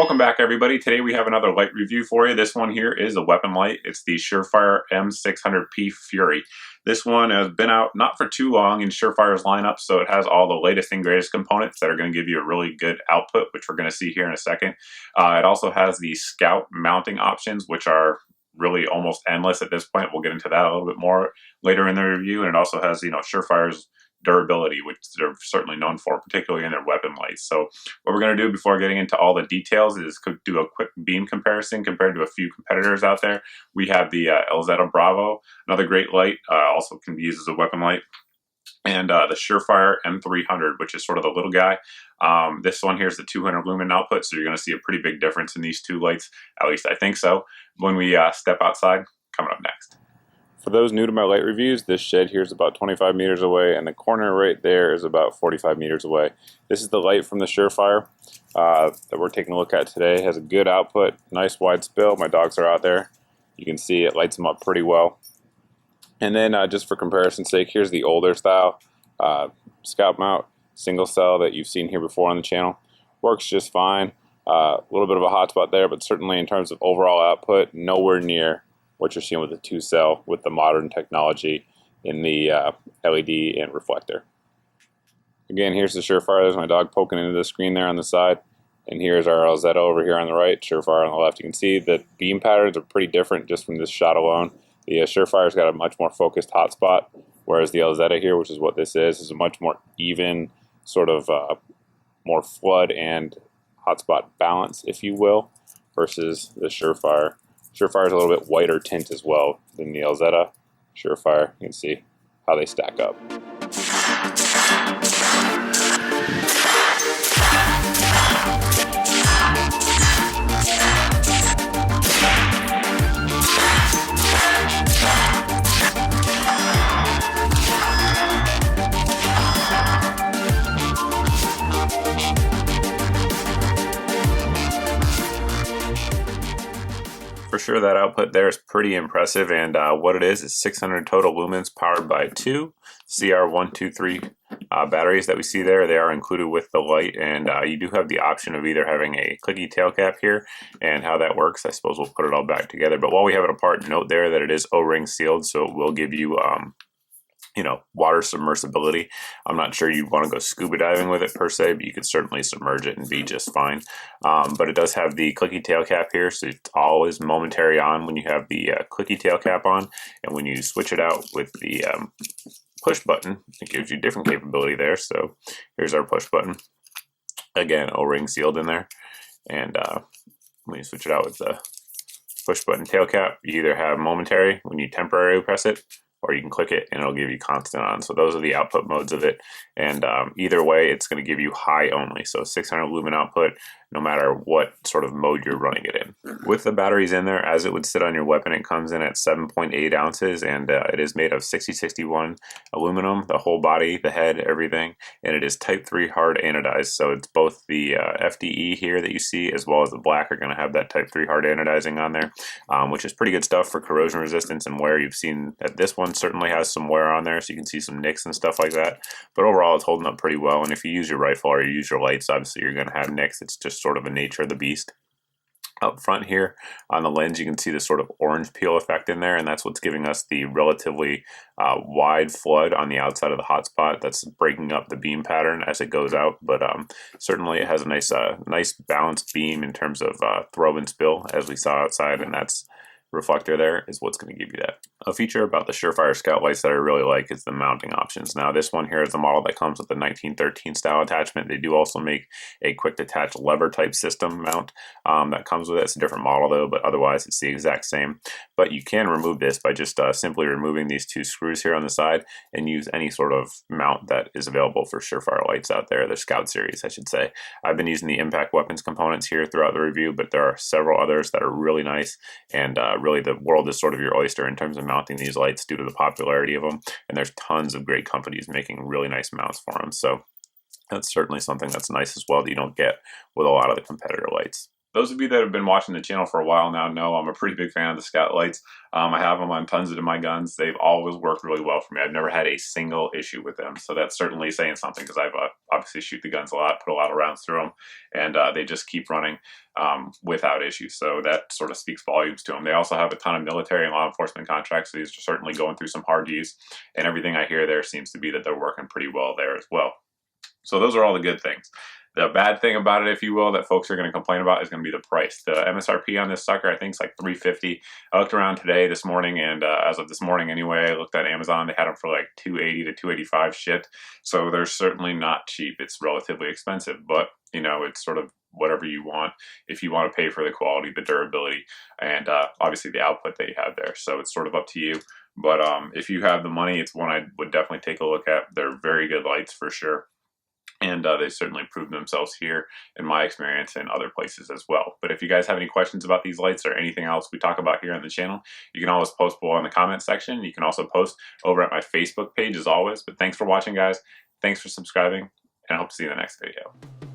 Welcome back, everybody. Today we have another light review for you. This one here is a weapon light. It's the Surefire M600P Fury. This one has been out not for too long in Surefire's lineup, so it has all the latest and greatest components that are going to give you a really good output, which we're going to see here in a second. It also has the Scout mounting options, which are really almost endless at this point. We'll get into that a little bit more later in the review. And it also has, Surefire's durability, which they're certainly known for, particularly in their weapon lights. So what we're going to do before getting into all the details is do a quick beam comparison compared to a few competitors out there. We have the LZ Bravo, another great light, also can be used as a weapon light, and the Surefire M300, which is sort of the little guy. This one here is the 200 lumen output, so you're going to see a pretty big difference in these two lights, at least I think so, when we step outside. Coming up next. For those new to my light reviews, this shed here is about 25 meters away, and the corner right there is about 45 meters away. This is the light from the Surefire that we're taking a look at today. It has a good output, nice wide spill. My dogs are out there. You can see it lights them up pretty well. And then just for comparison's sake, here's the older style Scout mount single cell that you've seen here before on the channel. Works just fine. A little bit of a hot spot there, but certainly in terms of overall output, nowhere near what you're seeing with the 2-cell with the modern technology in the LED and reflector. Again, here's the Surefire. There's my dog poking into the screen there on the side. And here's our LZ over here on the right, Surefire on the left. You can see that beam patterns are pretty different just from this shot alone. The Surefire's got a much more focused hotspot, whereas the LZ here, which is what this is a much more even, sort of more flood and hotspot balance, if you will, versus the Surefire. Surefire's a little bit whiter tint as well than the LZ. Surefire, you can see how they stack up. For sure, that output there is pretty impressive, and what it is 600 total lumens powered by two CR123 batteries that we see there. They are included with the light, and you do have the option of either having a clicky tail cap here, and how that works, I suppose we'll put it all back together. But while we have it apart, note there that it is O-ring sealed, so it will give you water submersibility. I'm not sure you want to go scuba diving with it per se, but you could certainly submerge it and be just fine. But it does have the clicky tail cap here, so it's always momentary on when you have the clicky tail cap on, and when you switch it out with the push button, it gives you different capability there. So here's our push button. Again, O-ring sealed in there, and when you switch it out with the push button tail cap, you either have momentary when you temporarily press it, or you can click it and it'll give you constant on. So those are the output modes of it. And either way, it's going to give you high only. So 600 lumen output, no matter what sort of mode you're running it in. With the batteries in there, as it would sit on your weapon, it comes in at 7.8 ounces, and it is made of 6061 aluminum, the whole body, the head, everything. And it is type 3 hard anodized. So it's both the FDE here that you see, as well as the black are going to have that type 3 hard anodizing on there, which is pretty good stuff for corrosion resistance and wear. You've seen that this one certainly has some wear on there, so you can see some nicks and stuff like that. But overall, it's holding up pretty well. And if you use your rifle or you use your lights, obviously you're going to have nicks. It's just sort of a nature of the beast. Up front here on the lens, you can see the sort of orange peel effect in there, and that's what's giving us the relatively wide flood on the outside of the hotspot. That's breaking up the beam pattern as it goes out, but certainly it has a nice balanced beam in terms of throw and spill, as we saw outside, and that's reflector there is what's going to give you that. A feature about the Surefire Scout lights that I really like is the mounting options. Now this one here is the model that comes with the 1913 style attachment. They do also make a quick detach lever type system mount that comes with it. It's a different model though, but otherwise it's the exact same. But you can remove this by just simply removing these two screws here on the side and use any sort of mount that is available for Surefire lights out there, the Scout series I should say. I've been using the impact weapons components here throughout the review, but there are several others that are really nice, and really the world is sort of your oyster in terms of mounting these lights due to the popularity of them, and there's tons of great companies making really nice mounts for them. So that's certainly something that's nice as well that you don't get with a lot of the competitor lights. those of you that have been watching the channel for a while now know I'm a pretty big fan of the Scout lights. I have them on tons of my guns. They've always worked really well for me. I've never had a single issue with them. So that's certainly saying something, because I've obviously shoot the guns a lot, put a lot of rounds through them, and they just keep running without issues. So that sort of speaks volumes to them. They also have a ton of military and law enforcement contracts. So these are certainly going through some hard use, and everything I hear there seems to be that they're working pretty well there as well. So those are all the good things. The bad thing about it, if you will, that folks are going to complain about is going to be the price. The MSRP on this sucker, I think, is like $350. I looked around today, this morning, and as of this morning anyway, I looked at Amazon. They had them for like $280 to $285 shit. So they're certainly not cheap. It's relatively expensive, but you know, it's sort of whatever you want. If you want to pay for the quality, the durability, and obviously the output that you have there. So it's sort of up to you. But if you have the money, it's one I would definitely take a look at. They're very good lights for sure. And they certainly proved themselves here in my experience and other places as well. But if you guys have any questions about these lights or anything else we talk about here on the channel, you can always post below in the comment section. You can also post over at my Facebook page as always. But thanks for watching, guys. Thanks for subscribing, and I hope to see you in the next video.